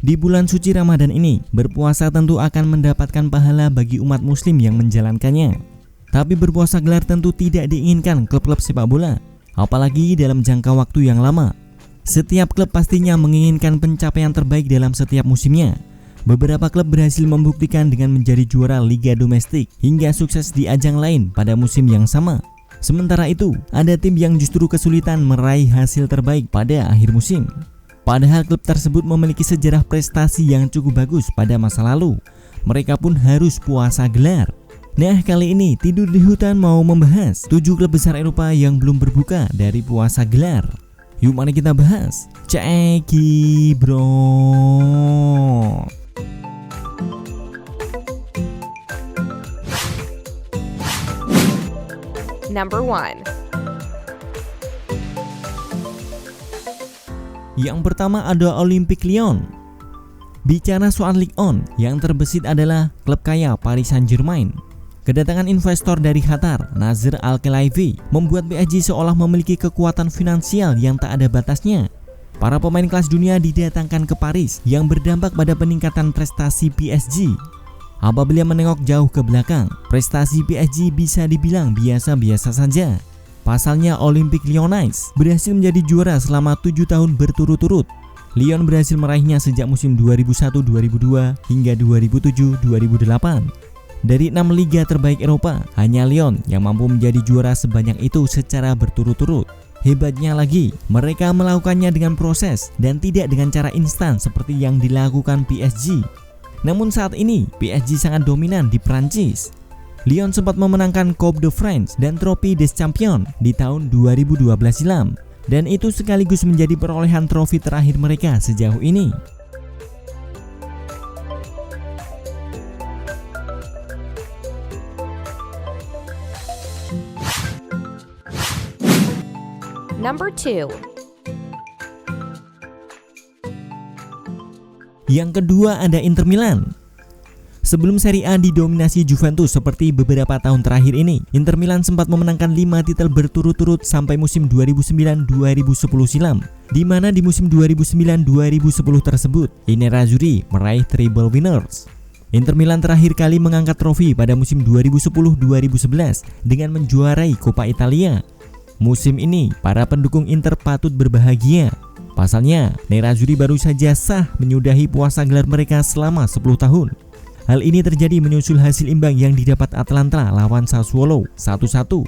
Di bulan suci Ramadan ini, berpuasa tentu akan mendapatkan pahala bagi umat muslim yang menjalankannya. Tapi berpuasa gelar tentu tidak diinginkan klub-klub sepak bola, apalagi dalam jangka waktu yang lama. Setiap klub pastinya menginginkan pencapaian terbaik dalam setiap musimnya. Beberapa klub berhasil membuktikan dengan menjadi juara liga domestik hingga sukses di ajang lain pada musim yang sama. Sementara itu, ada tim yang justru kesulitan meraih hasil terbaik pada akhir musim. Padahal klub tersebut memiliki sejarah prestasi yang cukup bagus pada masa lalu. Mereka pun harus puasa gelar. Nah, kali ini Tidur di Hutan mau membahas 7 klub besar Eropa yang belum berbuka dari puasa gelar. Yuk mari kita bahas. Ceki bro. Number 1. Yang pertama ada Olympique Lyon. Bicara soal Ligue 1, yang terbesit adalah klub kaya Paris Saint-Germain. Kedatangan investor dari Qatar, Nasser Al-Khelaifi, membuat PSG seolah memiliki kekuatan finansial yang tak ada batasnya. Para pemain kelas dunia didatangkan ke Paris yang berdampak pada peningkatan prestasi PSG. Apabila menengok jauh ke belakang, prestasi PSG bisa dibilang biasa-biasa saja. Pasalnya Olympique Lyonnais berhasil menjadi juara selama 7 tahun berturut-turut. Lyon berhasil meraihnya sejak musim 2001-2002 hingga 2007-2008. Dari 6 liga terbaik Eropa, hanya Lyon yang mampu menjadi juara sebanyak itu secara berturut-turut. Hebatnya lagi, mereka melakukannya dengan proses dan tidak dengan cara instan seperti yang dilakukan PSG. Namun saat ini, PSG sangat dominan di Prancis. Lyon sempat memenangkan Coupe de France dan Trophée des Champions di tahun 2012 silam, dan itu sekaligus menjadi perolehan trofi terakhir mereka sejauh ini. Number 2. Yang kedua ada Inter Milan. Sebelum Serie A didominasi Juventus seperti beberapa tahun terakhir ini, Inter Milan sempat memenangkan 5 titel berturut-turut sampai musim 2009-2010 silam, di mana di musim 2009-2010 tersebut, I Nerazzurri meraih treble winners. Inter Milan terakhir kali mengangkat trofi pada musim 2010-2011 dengan menjuarai Coppa Italia. Musim ini, para pendukung Inter patut berbahagia. Pasalnya, Nerazzurri baru saja sah menyudahi puasa gelar mereka selama 10 tahun. Hal ini terjadi menyusul hasil imbang yang didapat Atalanta lawan Sassuolo 1-1.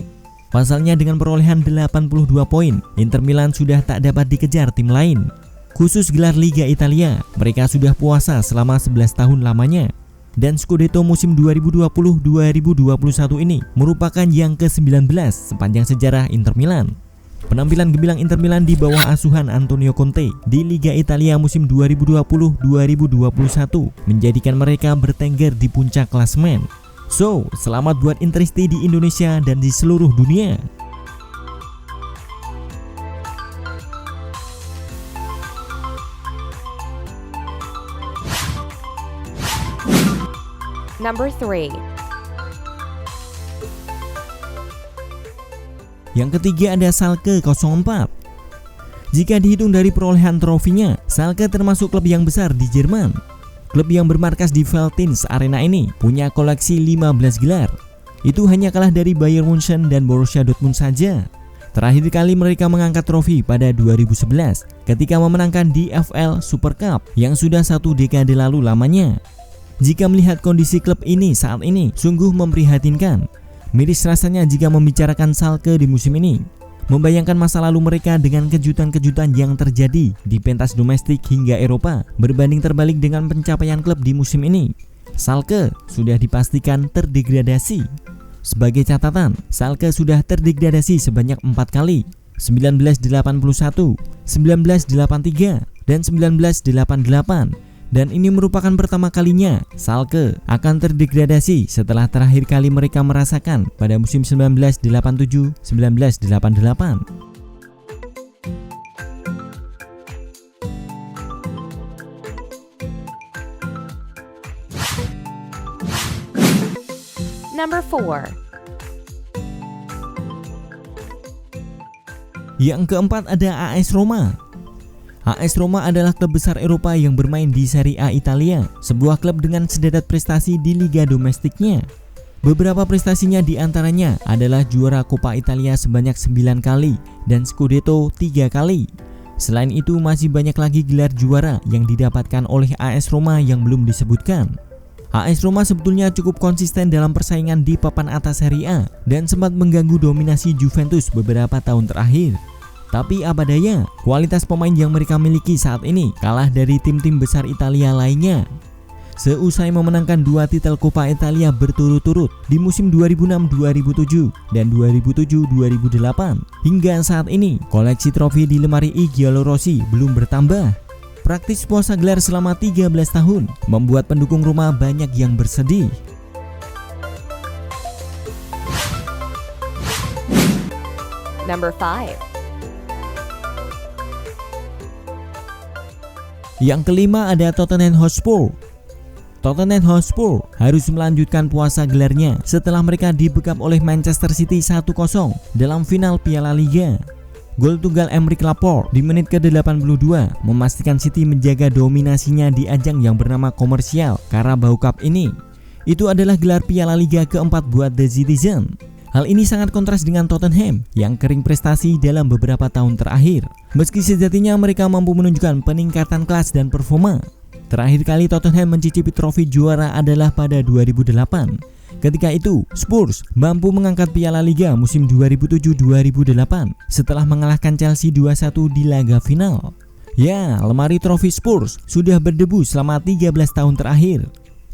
Pasalnya dengan perolehan 82 poin, Inter Milan sudah tak dapat dikejar tim lain. Khusus gelar Liga Italia, mereka sudah puasa selama 11 tahun lamanya. Dan Scudetto musim 2020-2021 ini merupakan yang ke-19 sepanjang sejarah Inter Milan. Penampilan gemilang Inter Milan di bawah asuhan Antonio Conte di Liga Italia musim 2020-2021 menjadikan mereka bertengger di puncak klasemen. So, selamat buat Interisti di Indonesia dan di seluruh dunia. Number 3. Yang ketiga ada Schalke 04. Jika dihitung dari perolehan trofinya, Schalke termasuk klub yang besar di Jerman. Klub yang bermarkas di Veltins Arena ini punya koleksi 15 gelar. Itu hanya kalah dari Bayern Munchen dan Borussia Dortmund saja. Terakhir kali mereka mengangkat trofi pada 2011 ketika memenangkan DFL Super Cup yang sudah 1 dekade lalu lamanya. Jika melihat kondisi klub ini saat ini, sungguh memprihatinkan. Miris rasanya jika membicarakan Schalke di musim ini. Membayangkan masa lalu mereka dengan kejutan-kejutan yang terjadi di pentas domestik hingga Eropa berbanding terbalik dengan pencapaian klub di musim ini. Schalke sudah dipastikan terdegradasi. Sebagai catatan, Schalke sudah terdegradasi sebanyak 4 kali, 1981, 1983, dan 1988. Dan ini merupakan pertama kalinya Schalke akan terdegradasi setelah terakhir kali mereka merasakan pada musim 1987-1988. Number 4. Yang keempat ada AS Roma. AS Roma adalah klub besar Eropa yang bermain di Serie A Italia, sebuah klub dengan sededat prestasi di liga domestiknya. Beberapa prestasinya diantaranya adalah juara Coppa Italia sebanyak 9 kali dan Scudetto 3 kali. Selain itu masih banyak lagi gelar juara yang didapatkan oleh AS Roma yang belum disebutkan. AS Roma sebetulnya cukup konsisten dalam persaingan di papan atas Serie A dan sempat mengganggu dominasi Juventus beberapa tahun terakhir. Tapi apa daya, kualitas pemain yang mereka miliki saat ini kalah dari tim-tim besar Italia lainnya. Seusai memenangkan 2 titel Coppa Italia berturut-turut di musim 2006-2007 dan 2007-2008, hingga saat ini koleksi trofi di lemari I Giallorossi belum bertambah. Praktis puasa gelar selama 13 tahun membuat pendukung Roma banyak yang bersedih. Number 5. Yang kelima ada Tottenham Hotspur. Tottenham Hotspur harus melanjutkan puasa gelarnya setelah mereka dibekap oleh Manchester City 1-0 dalam final Piala Liga. Gol tunggal Aymeric Laporte di menit ke-82 memastikan City menjaga dominasinya di ajang yang bernama komersial Carabao Cup ini. Itu adalah gelar Piala Liga keempat buat The Citizen. Hal ini sangat kontras dengan Tottenham yang kering prestasi dalam beberapa tahun terakhir. Meski sejatinya mereka mampu menunjukkan peningkatan kelas dan performa. Terakhir kali Tottenham mencicipi trofi juara adalah pada 2008. Ketika itu, Spurs mampu mengangkat Piala Liga musim 2007-2008 setelah mengalahkan Chelsea 2-1 di laga final. Ya, lemari trofi Spurs sudah berdebu selama 13 tahun terakhir.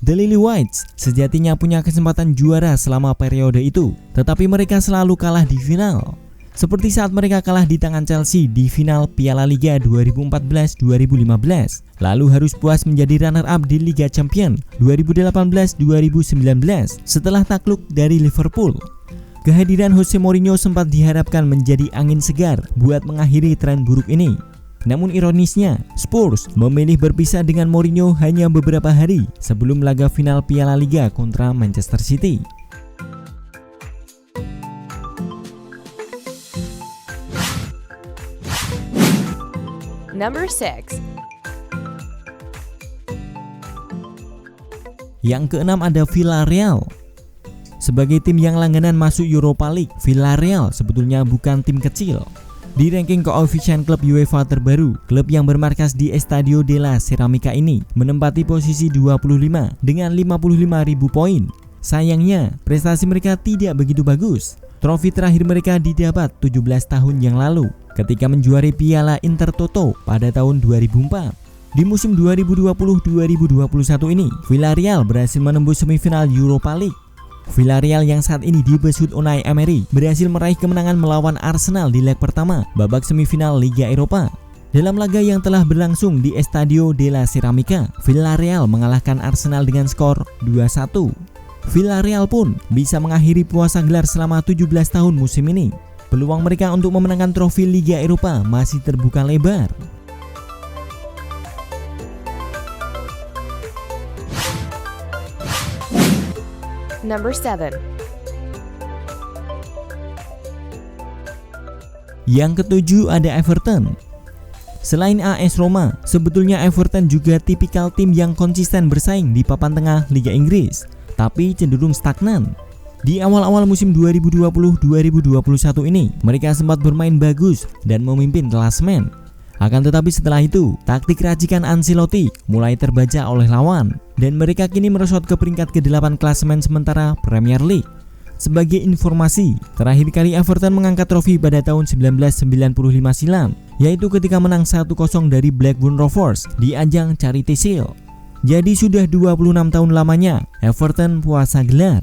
The Lily Whites sejatinya punya kesempatan juara selama periode itu, tetapi mereka selalu kalah di final. Seperti saat mereka kalah di tangan Chelsea di final Piala Liga 2014-2015, lalu harus puas menjadi runner-up di Liga Champions 2018-2019 setelah takluk dari Liverpool. Kehadiran Jose Mourinho sempat diharapkan menjadi angin segar buat mengakhiri tren buruk ini. Namun ironisnya, Spurs memilih berpisah dengan Mourinho hanya beberapa hari sebelum laga final Piala Liga kontra Manchester City. Number 6. Yang keenam ada Villarreal. Sebagai tim yang langganan masuk Europa League, Villarreal sebetulnya bukan tim kecil. Di ranking koefisien klub UEFA terbaru, klub yang bermarkas di Estadio della Ceramica ini menempati posisi 25 dengan 55.000 poin. Sayangnya, prestasi mereka tidak begitu bagus. Trofi terakhir mereka didapat 17 tahun yang lalu ketika menjuari Piala Intertoto pada tahun 2004. Di musim 2020-2021 ini, Villarreal berhasil menembus semifinal Europa League. Villarreal yang saat ini dibesut Unai Emery berhasil meraih kemenangan melawan Arsenal di leg pertama babak semifinal Liga Eropa. Dalam laga yang telah berlangsung di Estadio della Ceramica, Villarreal mengalahkan Arsenal dengan skor 2-1. Villarreal pun bisa mengakhiri puasa gelar selama 17 tahun musim ini. Peluang mereka untuk memenangkan trofi Liga Eropa masih terbuka lebar. Number 7. Yang ketujuh ada Everton. Selain AS Roma, sebetulnya Everton juga tipikal tim yang konsisten bersaing di papan tengah Liga Inggris, tapi cenderung stagnan. Di awal-awal musim 2020-2021 ini, mereka sempat bermain bagus dan memimpin klasemen. Akan tetapi setelah itu, taktik racikan Ancelotti mulai terbaca oleh lawan dan mereka kini merosot ke peringkat ke-8 klasemen sementara Premier League. Sebagai informasi, terakhir kali Everton mengangkat trofi pada tahun 1995 silam, yaitu ketika menang 1-0 dari Blackburn Rovers di ajang Charity Shield. Jadi sudah 26 tahun lamanya Everton puasa gelar.